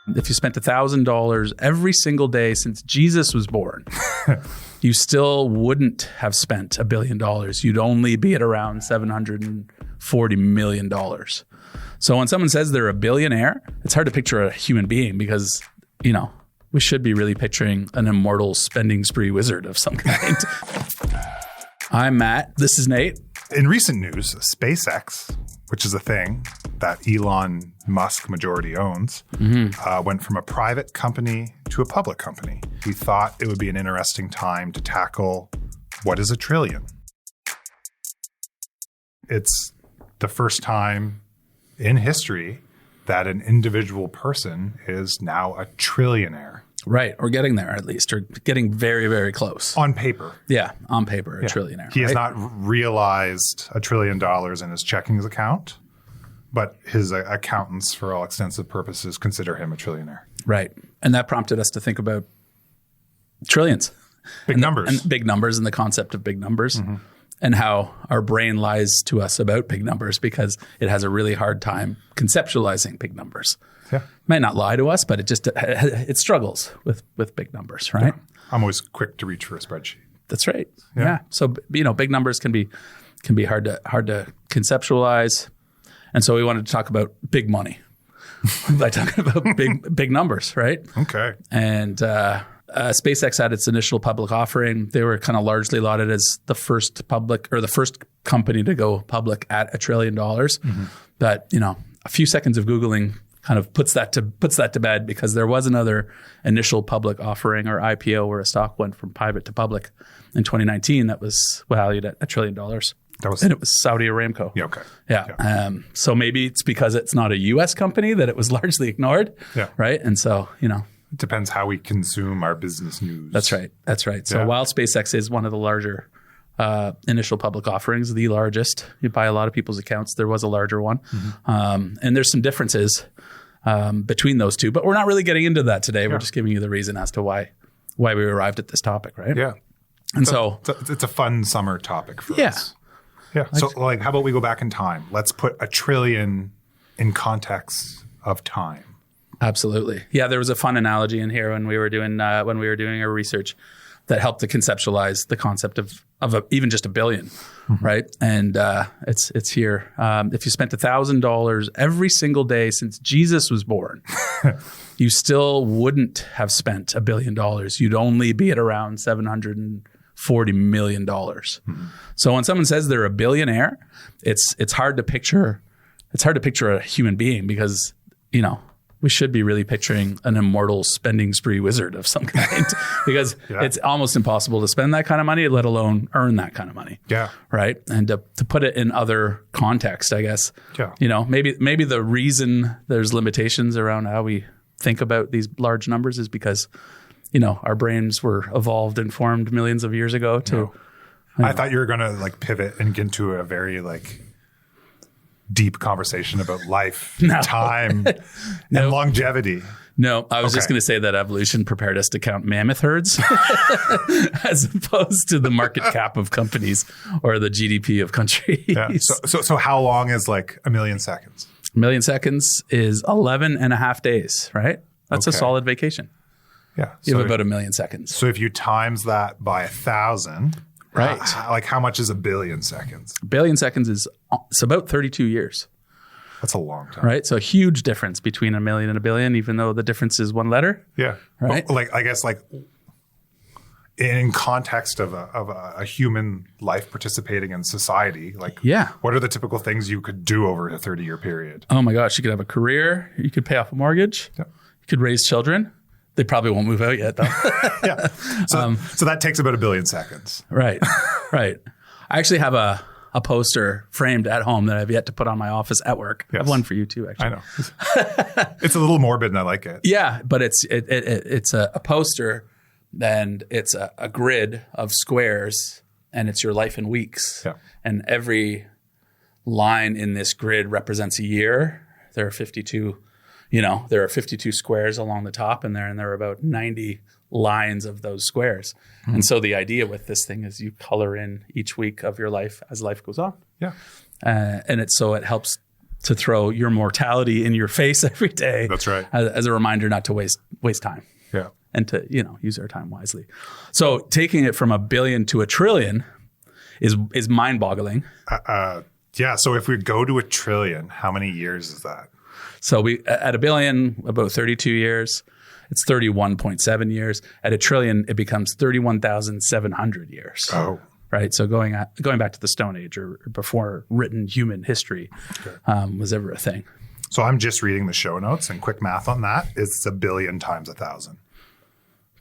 If you spent $1,000 every single day since Jesus was born, you still wouldn't have spent $1 billion. You'd only be at around $740 million. So when someone says they're a billionaire, it's hard to picture a human being because, you know, we should be really picturing an immortal spending spree wizard of some kind. I'm Matt. This is Nate. In recent news, SpaceX, which is a thing that Elon Musk majority owns, went from a private company to a public company. We thought it would be an interesting time to tackle what is a trillion. It's the first time in history that an individual person is now a trillionaire. Right. Or getting there, at least, or getting very, very close. On paper. Yeah. On paper, a trillionaire. He has not realized $1 trillion in his checking account, but his accountants, for all extensive purposes, consider him a trillionaire. Right. And that prompted us to think about trillions. Big numbers. And big numbers and the concept of big numbers. And how our brain lies to us about big numbers because it has a really hard time conceptualizing big numbers. Yeah. It might not lie to us, but it struggles with big numbers, right? Yeah. I'm always quick to reach for a spreadsheet. That's right. Yeah. So, you know, big numbers can be hard to conceptualize. And so we wanted to talk about big money by talking about big numbers, right? Okay. And SpaceX had its initial public offering. They were kind of largely lauded as the first company to go public at $1 trillion. But, you know, a few seconds of Googling kind of puts that to bed because there was another initial public offering or IPO where a stock went from private to public in 2019 that was valued at $1 trillion. And it was Saudi Aramco. Yeah, okay. Yeah. So maybe it's because it's not a U.S. company that it was largely ignored. Yeah. Right. And so, you know. It depends how we consume our business news. That's right. So while SpaceX is one of the larger initial public offerings, the largest, by a lot of people's accounts, there was a larger one. And there's some differences between those two, but we're not really getting into that today. We're just giving you the reason as to why we arrived at this topic, right? Yeah. And it's a fun summer topic for us. Yeah. So how about we go back in time? Let's put $1 trillion in context of time. Absolutely. Yeah, there was a fun analogy in here when we were doing our research that helped to conceptualize the concept of even just $1 billion, right? And it's here. If you spent $1,000 every single day since Jesus was born, you still wouldn't have spent $1 billion. You'd only be at around $740 million. So when someone says they're a billionaire, it's hard to picture a human being because, you know, we should be really picturing an immortal spending spree wizard of some kind because it's almost impossible to spend that kind of money, let alone earn that kind of money. Yeah. Right. And to put it in other context, I guess, you know, maybe the reason there's limitations around how we think about these large numbers is because, you know, our brains were evolved and formed millions of years ago to. I thought you were going to pivot and get into a very deep conversation about life, time, and longevity. No, I was just going to say that evolution prepared us to count mammoth herds as opposed to the market cap of companies or the GDP of countries. Yeah. So how long is a million seconds? A million seconds is 11 and a half days, right? That's a solid vacation. Yeah. You have about a million seconds. So if you times that by 1,000... Right. How much is 1 billion seconds? 1 billion seconds it's about 32 years. That's a long time. Right. So a huge difference between 1 million and 1 billion, even though the difference is one letter. Yeah. Right. But I guess in context of a human life participating in society, what are the typical things you could do over a 30-year period? Oh my gosh. You could have a career. You could pay off a mortgage. Yeah. You could raise children. They probably won't move out yet, though. Yeah. So that takes about 1 billion seconds. Right. Right. I actually have a poster framed at home that I've yet to put on my office at work. Yes. I have one for you too, actually. I know. It's a little morbid and I like it. Yeah, but it's a poster and it's a grid of squares and it's your life in weeks. Yeah. And every line in this grid represents a year. There are 52 squares along the top and there are about 90 lines of those squares. And so the idea with this thing is you color in each week of your life as life goes on. Yeah. And it helps to throw your mortality in your face every day. That's right. As a reminder not to waste time. Yeah. And to, use our time wisely. So taking it from $1 billion to $1 trillion is mind-boggling. Yeah. So if we go to $1 trillion, how many years is that? So we at $1 billion, about 32 years. It's 31.7 years. At $1 trillion, it becomes 31,700 years. Oh. Right. So going back to the Stone Age or before written human history was ever a thing. So I'm just reading the show notes, and quick math on that is 1 billion times 1,000.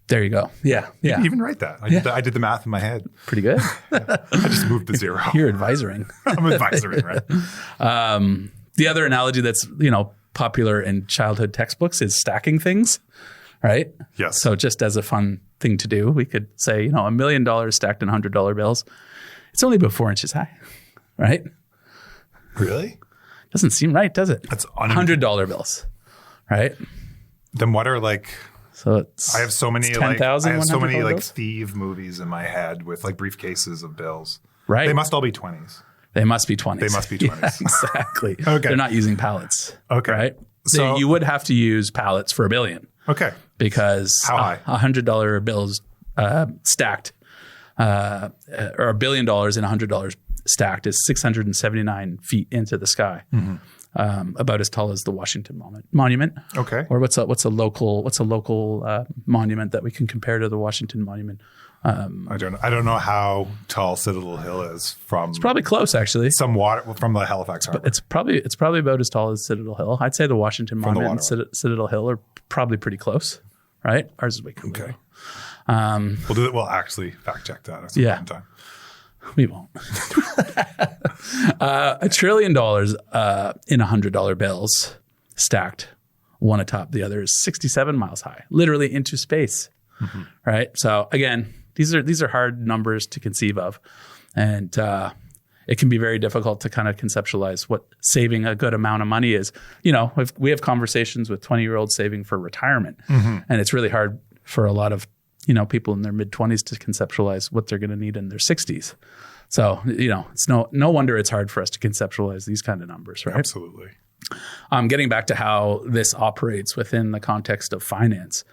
There you go. Yeah. You can even write that. I did the math in my head. Pretty good. I just moved the zero. You're advisoring. I'm advisoring, right? The other analogy that's, popular in childhood textbooks is stacking things, right? Yes. So just as a fun thing to do, we could say, $1 million stacked in $100 bills. It's only about 4 inches high, right? Really? Doesn't seem right, does it? That's $100 bills, right? Then what are So it's I have so many 10,000 I have so many bills? thief movies in my head with briefcases of bills. Right. They must all be 20s. They must be 20s. They must be 20s. Yeah, exactly. Okay. They're not using pallets. Okay. Right? So you would have to use pallets for $1 billion. Okay. Because how high? $100 bills stacked, or $1 billion in $100 stacked is 679 feet into the sky, about as tall as the Washington Monument. Okay. Or what's a local monument that we can compare to the Washington Monument? I don't know how tall Citadel Hill is from. It's probably close, actually. Some water from the Halifax Harbor. It's probably about as tall as Citadel Hill. I'd say the Washington Monument and Citadel Hill are probably pretty close, right? Ours is way cooler. Okay. We'll actually fact check that at some point in time. We won't. $1 trillion in $100 bills stacked, one atop the other, is 67 miles high, literally into space. Right. So again, these are hard numbers to conceive of, and it can be very difficult to kind of conceptualize what saving a good amount of money is. If we have conversations with 20-year-olds saving for retirement, and it's really hard for a lot of people in their mid-20s to conceptualize what they're going to need in their 60s. So it's no wonder it's hard for us to conceptualize these kind of numbers, right? Absolutely. Getting back to how this operates within the context of finance.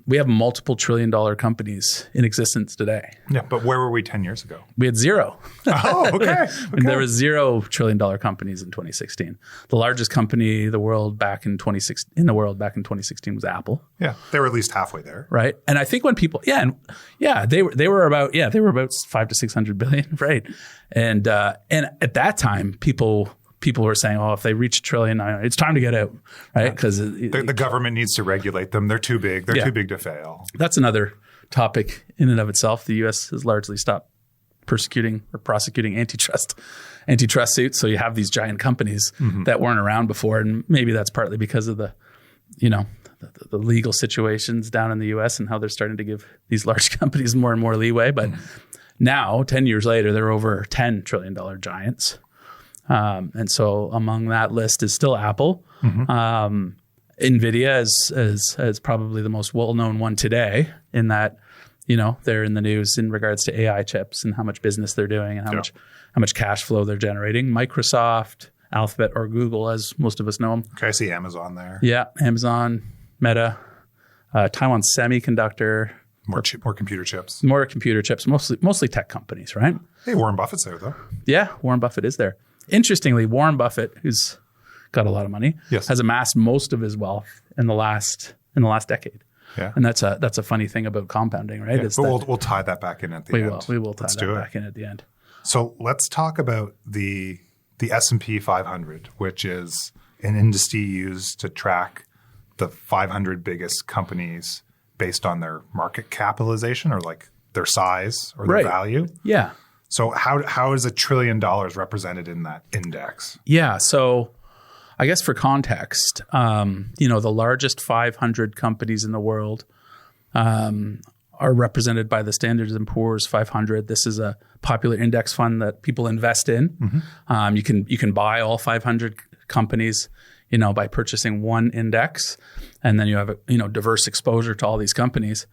We have multiple trillion-dollar companies in existence today. Yeah, but where were we 10 years ago? We had zero. Oh, okay. There was $0 trillion companies in 2016. The largest company in the world back in 2016 was Apple. Yeah, they were at least halfway there, right? And I think when people, they were about 500 to 600 billion, right? And at that time, people were saying, if they reach $1 trillion, it's time to get out, right? Because the government needs to regulate them. They're too big. They're too big to fail. That's another topic in and of itself. The U.S. has largely stopped persecuting or prosecuting antitrust suits. So you have these giant companies that weren't around before, and maybe that's partly because of the legal situations down in the U.S. and how they're starting to give these large companies more and more leeway. But now, 10 years later, they're over $10 trillion giants. And so among that list is still Apple. Nvidia is probably the most well-known one today, in that, they're in the news in regards to AI chips and how much business they're doing and how much cash flow they're generating. Microsoft, Alphabet, or Google, as most of us know them. Okay, I see Amazon there. Yeah, Amazon, Meta, Taiwan Semiconductor. More computer chips. More computer chips, mostly tech companies, right? Hey, Warren Buffett's there, though. Yeah, Warren Buffett is there. Interestingly, Warren Buffett, who's got a lot of money, has amassed most of his wealth in the last decade. Yeah, and that's a funny thing about compounding, right? Yeah, but we'll tie that back in at the end. We will tie that back in at the end. So let's talk about the S&P 500, which is an industry used to track the 500 biggest companies based on their market capitalization, or their size or their value. Yeah. So how is $1 trillion represented in that index? Yeah. So I guess for context, the largest 500 companies in the world are represented by the Standard & Poor's 500. This is a popular index fund that people invest in. You can buy all 500 companies, by purchasing one index, and then you have diverse exposure to all these companies.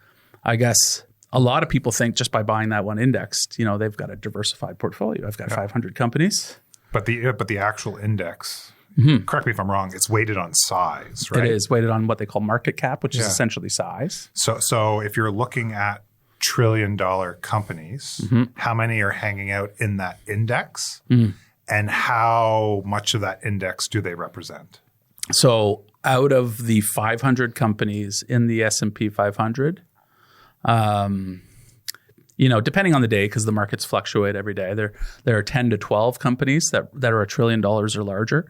I guess a lot of people think just by buying that one index, they've got a diversified portfolio. I've got 500 companies. But the actual index, correct me if I'm wrong, it's weighted on size, right? It is weighted on what they call market cap, which is essentially size. So if you're looking at trillion-dollar companies, how many are hanging out in that index? And how much of that index do they represent? So out of the 500 companies in the S&P 500, depending on the day, because the markets fluctuate every day, there are 10 to 12 companies that are $1 trillion or larger.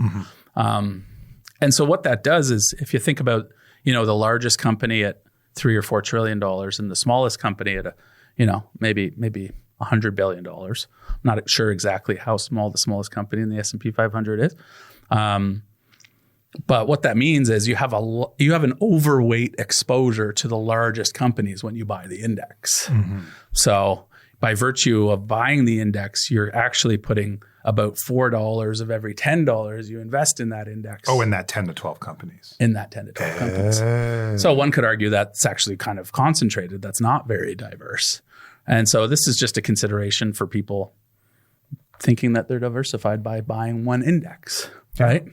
And so what that does is, if you think about, the largest company at $3 or $4 trillion and the smallest company at maybe $100 billion. I'm not sure exactly how small the smallest company in the S&P 500 is. But what that means is you have an overweight exposure to the largest companies when you buy the index. So by virtue of buying the index, you're actually putting about $4 of every $10 you invest in that index. Oh, in that 10 to 12 companies. In that 10 to 12 companies. So one could argue that's actually kind of concentrated. That's not very diverse. And so this is just a consideration for people thinking that they're diversified by buying one index, right?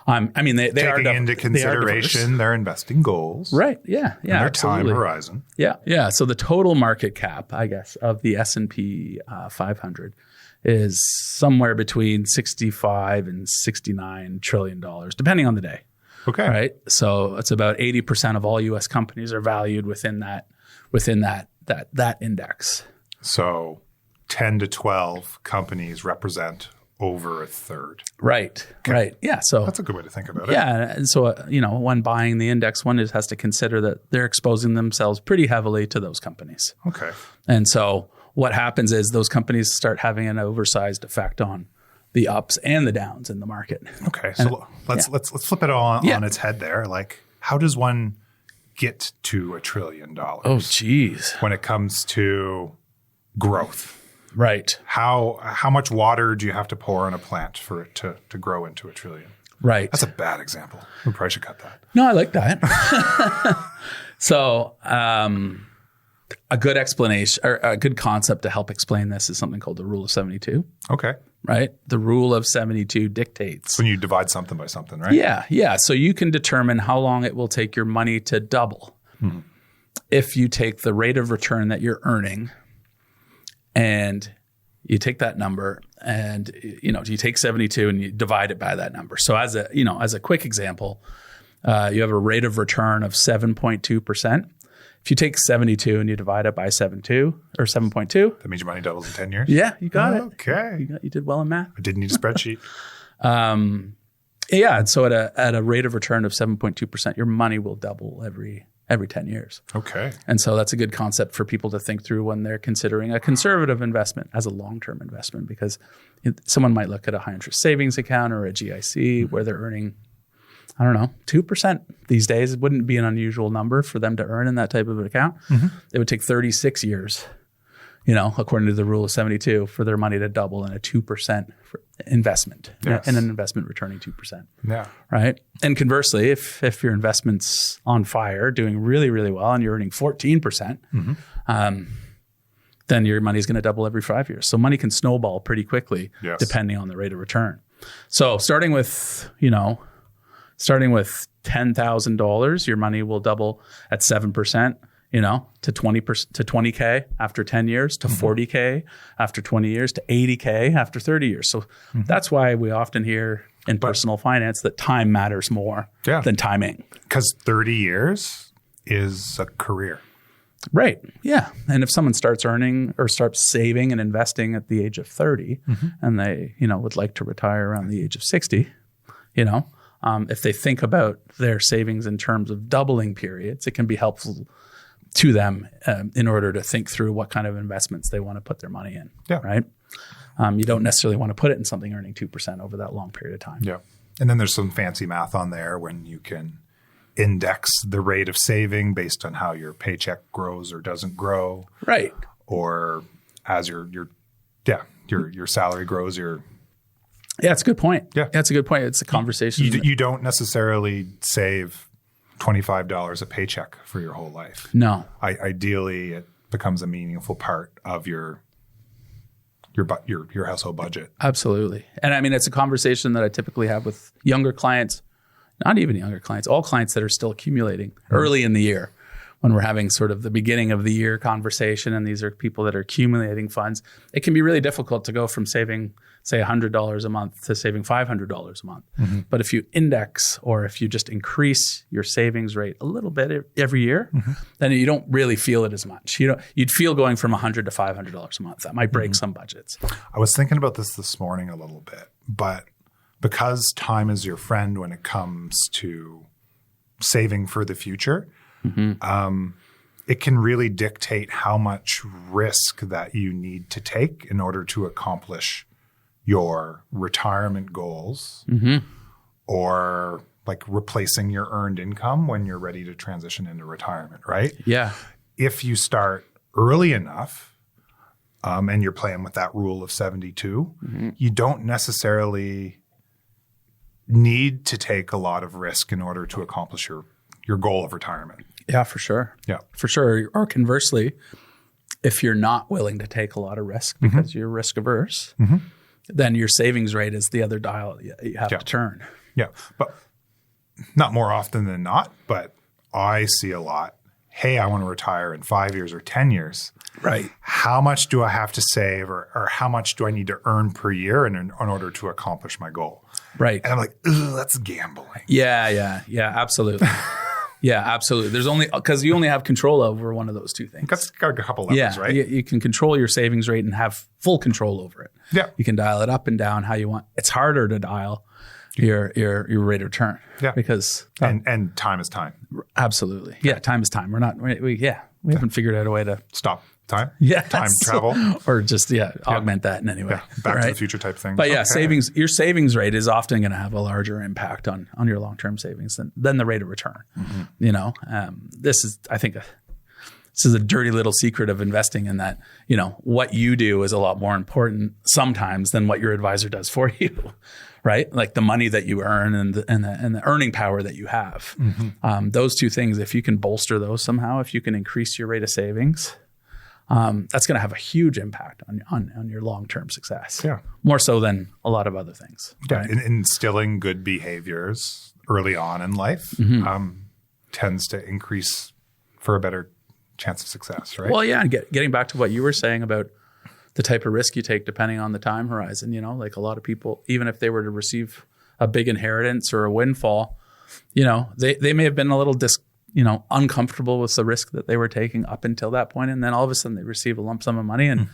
They are taking into consideration their investing goals, right? Yeah, and their absolutely. time horizon. Yeah. So the total market cap, I guess, of the S&P 500 is somewhere between $65 and $69 trillion, depending on the day. Okay, right. So it's about 80% of all U.S. companies are valued within that index. So 10 to 12 companies represent over a third. Right. Okay. Right. Yeah. So that's a good way to think about it. Yeah. And so, when buying the index, one has to consider that they're exposing themselves pretty heavily to those companies. Okay. And so what happens is those companies start having an oversized effect on the ups and the downs in the market. Okay. So let's flip it all on its head there. Like, how does one get to $1 trillion? Oh, geez. When it comes to growth. Right. How much water do you have to pour on a plant for it to grow into $1 trillion? Right. That's a bad example. We probably should cut that. No, I like that. So a good explanation or a good concept to help explain this is something called the rule of 72. Okay. Right? The rule of 72 dictates. When you divide something by something, right? Yeah. So you can determine how long it will take your money to double if you take the rate of return that you're earning and you take that number and, you take 72 and you divide it by that number. So as a quick example, you have a rate of return of 7.2%. If you take 72 and you divide it by 7.2 or 7.2. That means your money doubles in 10 years? Yeah, you got it. Okay. You did well in math. I didn't need a spreadsheet. And so at a rate of return of 7.2%, your money will double every 10 years. Okay. And so that's a good concept for people to think through when they're considering a conservative investment as a long-term investment, because someone might look at a high interest savings account or a GIC where they're earning, 2% these days. It wouldn't be an unusual number for them to earn in that type of an account. It would take 36 years, according to the rule of 72, for their money to double in a 2% investment, and an investment returning 2%. Yeah. Right. And conversely, if your investment's on fire, doing really, really well, and you're earning 14%, then your money's going to double every 5 years. So money can snowball pretty quickly, depending on the rate of return. So starting with $10,000, your money will double at 7%. To 20% to 20K after 10 years, to 40K after 20 years, to 80K after 30 years. So that's why we often hear in personal finance that time matters more than timing. Because 30 years is a career. Right. Yeah. And if someone starts earning or starts saving and investing at the age of 30 and they, would like to retire around the age of 60, if they think about their savings in terms of doubling periods, it can be helpful to them in order to think through what kind of investments they want to put their money in, right? You don't necessarily want to put it in something earning 2% over that long period of time. Yeah. And then there's some fancy math on there when you can index the rate of saving based on how your paycheck grows or doesn't grow. Right. Or as your salary grows, Yeah, it's a good point. Yeah. That's a good point. It's a conversation. You don't necessarily save $25 a paycheck for your whole life. No. Ideally, it becomes a meaningful part of your your household budget. Absolutely. And I mean, it's a conversation that I typically have with younger clients, not even younger clients, all clients that are still accumulating early in the year when we're having sort of the beginning of the year conversation. And these are people that are accumulating funds. It can be really difficult to go from saving, say, $100 a month to saving $500 a month. But if you index or if you just increase your savings rate a little bit every year, then you don't really feel it as much. You'd feel going from $100 to $500 a month. That might break some budgets. I was thinking about this morning a little bit, but because time is your friend when it comes to saving for the future, it can really dictate how much risk that you need to take in order to accomplish your retirement goals or like replacing your earned income when you're ready to transition into retirement, right? Yeah. If you start early enough and you're playing with that rule of 72, you don't necessarily need to take a lot of risk in order to accomplish your goal of retirement. Yeah, for sure. Yeah. For sure. Or conversely, if you're not willing to take a lot of risk because you're risk averse, then your savings rate is the other dial you have to turn. Yeah. But not more often than not, but I see a lot. Hey, I want to retire in 5 years or 10 years. Right. How much do I have to save or how much do I need to earn per year in order to accomplish my goal? Right. And I'm like, ugh, that's gambling. Yeah, absolutely. Yeah, absolutely. There's only, because you only have control over one of those two things. That's got a couple levels, right? You can control your savings rate and have full control over it. Yeah. You can dial it up and down how you want. It's harder to dial your rate of return. Yeah. Because and time is time. Absolutely. Yeah, time is time. We haven't figured out a way to stop time. Yeah. Time travel. Or just augment that in any way. Yeah. Back to the future type thing. But your savings rate is often going to have a larger impact on your long-term savings than the rate of return. This is, I think, this is a dirty little secret of investing in that, what you do is a lot more important sometimes than what your advisor does for you, right? Like the money that you earn and the earning power that you have. Those two things, if you can bolster those somehow, if you can increase your rate of savings, that's going to have a huge impact on your long-term success. Yeah. More so than a lot of other things. Yeah. Right? Instilling good behaviors early on in life tends to increase for a better chance of success, right? Well, yeah. And getting back to what you were saying about the type of risk you take depending on the time horizon, like a lot of people, even if they were to receive a big inheritance or a windfall, they may have been a little uncomfortable with the risk that they were taking up until that point. And then all of a sudden they receive a lump sum of money. And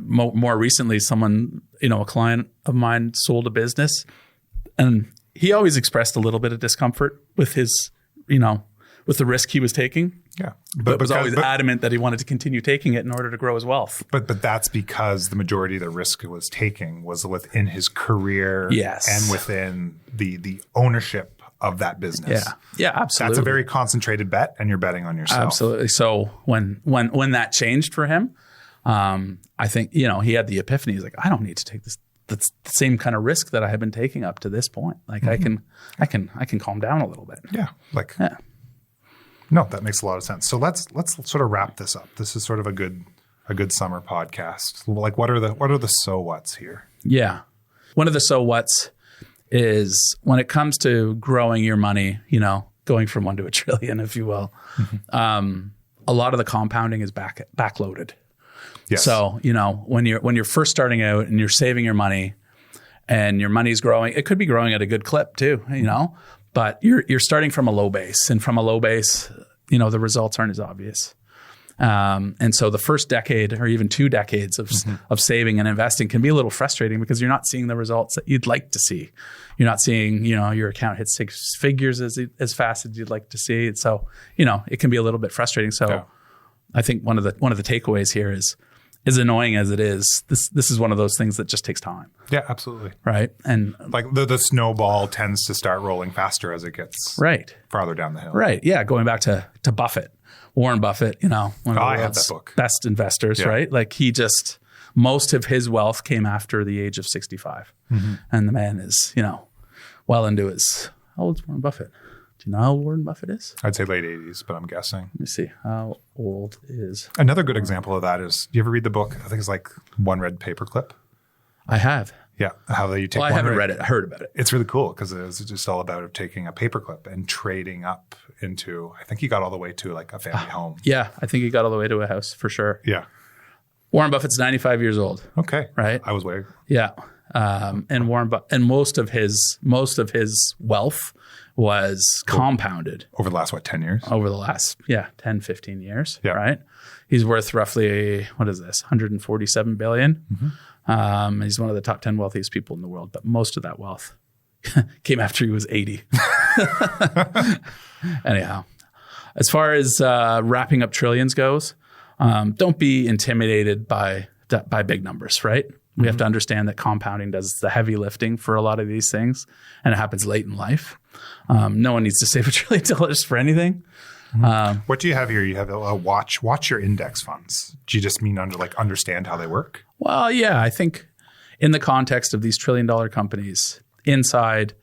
more recently, someone, a client of mine sold a business and he always expressed a little bit of discomfort with his, with the risk he was taking. Yeah. But was always adamant that he wanted to continue taking it in order to grow his wealth. But that's because the majority of the risk he was taking was within his career and within the ownership of that business. Yeah, absolutely. That's a very concentrated bet and you're betting on yourself. Absolutely. So when that changed for him, I think, he had the epiphany. He's like, I don't need to take this. That's the same kind of risk that I have been taking up to this point. Like I can calm down a little bit. Yeah. No, that makes a lot of sense. So let's sort of wrap this up. This is sort of a good summer podcast. Like what are the so what's here? Yeah. One of the so what's is when it comes to growing your money, going from 1 to a trillion, if you will, a lot of the compounding is backloaded. Yes. So, when you're first starting out and you're saving your money and your money's growing, it could be growing at a good clip too, but you're starting from a low base, and from a low base, the results aren't as obvious. And so the first decade or even 2 decades of saving and investing can be a little frustrating because you're not seeing the results that you'd like to see. You're not seeing, your account hit 6 figures as fast as you'd like to see. So, it can be a little bit frustrating. So I think one of the takeaways here is as annoying as it is, this is one of those things that just takes time. Yeah, absolutely. Right. And like the snowball tends to start rolling faster as it gets farther down the hill. Right. Yeah. Going back to Buffett. Warren Buffett, one of the world's best investors, right? Like most of his wealth came after the age of 65. And the man is, well into his, how old's Warren Buffett? Do you know how old Warren Buffett is? I'd say late 80s, but I'm guessing. Let me see. How old is... Another good example of that is, do you ever read the book? I think it's like One Red Paperclip. I have. Yeah. How you take I haven't read it. I heard about it. It's really cool because it's just all about taking a paperclip and trading up into, I think he got all the way to like a family home. Yeah. I think he got all the way to a house for sure. Yeah. Warren Buffett's 95 years old. Okay. Right. I was way. Yeah. And most of his wealth was compounded Over the last, 10 years? over the last, 10, 15 years. Yeah. Right. He's worth roughly, what is this? 147 billion. Mm-hmm. He's one of the top 10 wealthiest people in the world, but most of that wealth came after he was 80. Anyhow, as far as wrapping up trillions goes, don't be intimidated by big numbers, right? We have to understand that compounding does the heavy lifting for a lot of these things, and it happens late in life. No one needs to save $1 trillion for anything. What do you have here? You have a watch your index funds. Do you just mean understand how they work? Well, yeah, I think in the context of these $1 trillion companies inside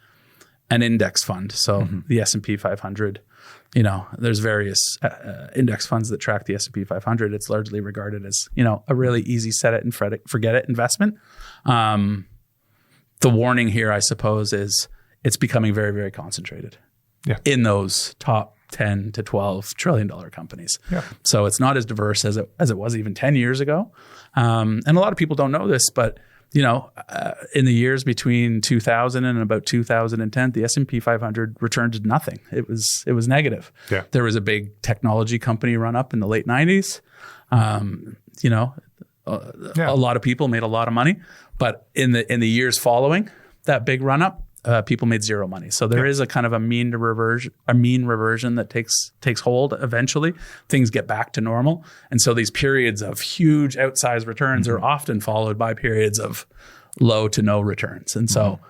an index fund, so the S&P 500, there's various index funds that track the S&P 500. It's largely regarded as, a really easy set it and forget it investment. The warning here, I suppose, is it's becoming very, very concentrated in those top 10 to 12 trillion dollar companies. Yeah. So it's not as diverse as it was even 10 years ago. And a lot of people don't know this, but in the years between 2000 and about 2010, the S&P 500 returned to nothing. It was negative. Yeah. There was a big technology company run up in the late 90s. A lot of people made a lot of money, but in the years following that big run up, people made zero money. So there is a kind of a mean reversion that takes hold. Eventually, things get back to normal, and so these periods of huge outsized returns are often followed by periods of low to no returns. And so,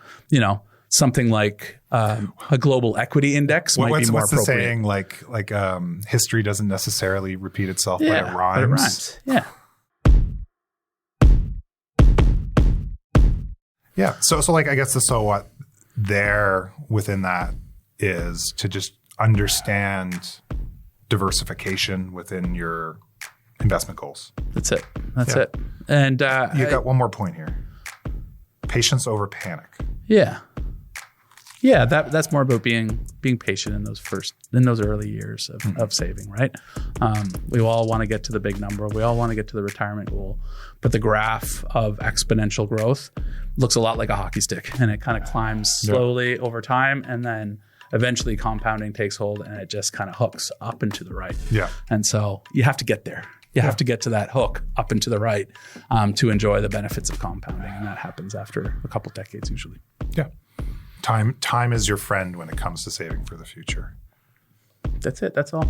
something like a global equity index might be more appropriate. What's the saying? Like history doesn't necessarily repeat itself, but it rhymes. But it rhymes. Yeah. Yeah. So I guess the so what there within that is to just understand diversification within your investment goals. That's it. That's it. And you got one more point here. Patience over panic. Yeah. Yeah, that's more about being patient in those early years of saving, right? We all want to get to the big number. We all want to get to the retirement goal. But the graph of exponential growth looks a lot like a hockey stick, and it kind of climbs slowly over time, and then eventually compounding takes hold, and it just kind of hooks up and to the right. Yeah. And so you have to get there. You have to get to that hook up and to the right to enjoy the benefits of compounding, and that happens after a couple decades usually. Yeah. Time is your friend when it comes to saving for the future. That's it. That's all.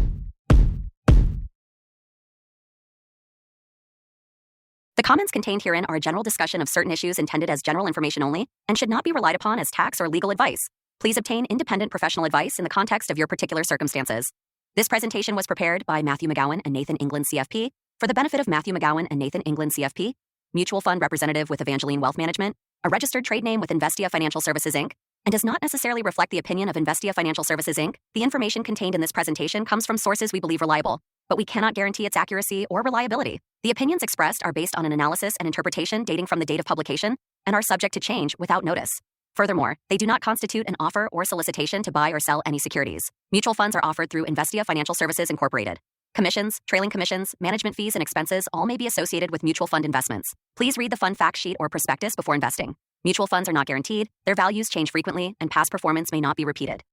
The comments contained herein are a general discussion of certain issues intended as general information only and should not be relied upon as tax or legal advice. Please obtain independent professional advice in the context of your particular circumstances. This presentation was prepared by Matthew McGowan and Nathan England CFP for the benefit of Matthew McGowan and Nathan England CFP, mutual fund representative with Evangeline Wealth Management, a registered trade name with Investia Financial Services Inc., and does not necessarily reflect the opinion of Investia Financial Services Inc. The information contained in this presentation comes from sources we believe reliable, but we cannot guarantee its accuracy or reliability. The opinions expressed are based on an analysis and interpretation dating from the date of publication and are subject to change without notice. Furthermore, they do not constitute an offer or solicitation to buy or sell any securities. Mutual funds are offered through Investia Financial Services Incorporated. Commissions, trailing commissions, management fees, and expenses all may be associated with mutual fund investments. Please read the fund fact sheet or prospectus before investing. Mutual funds are not guaranteed, their values change frequently, and past performance may not be repeated.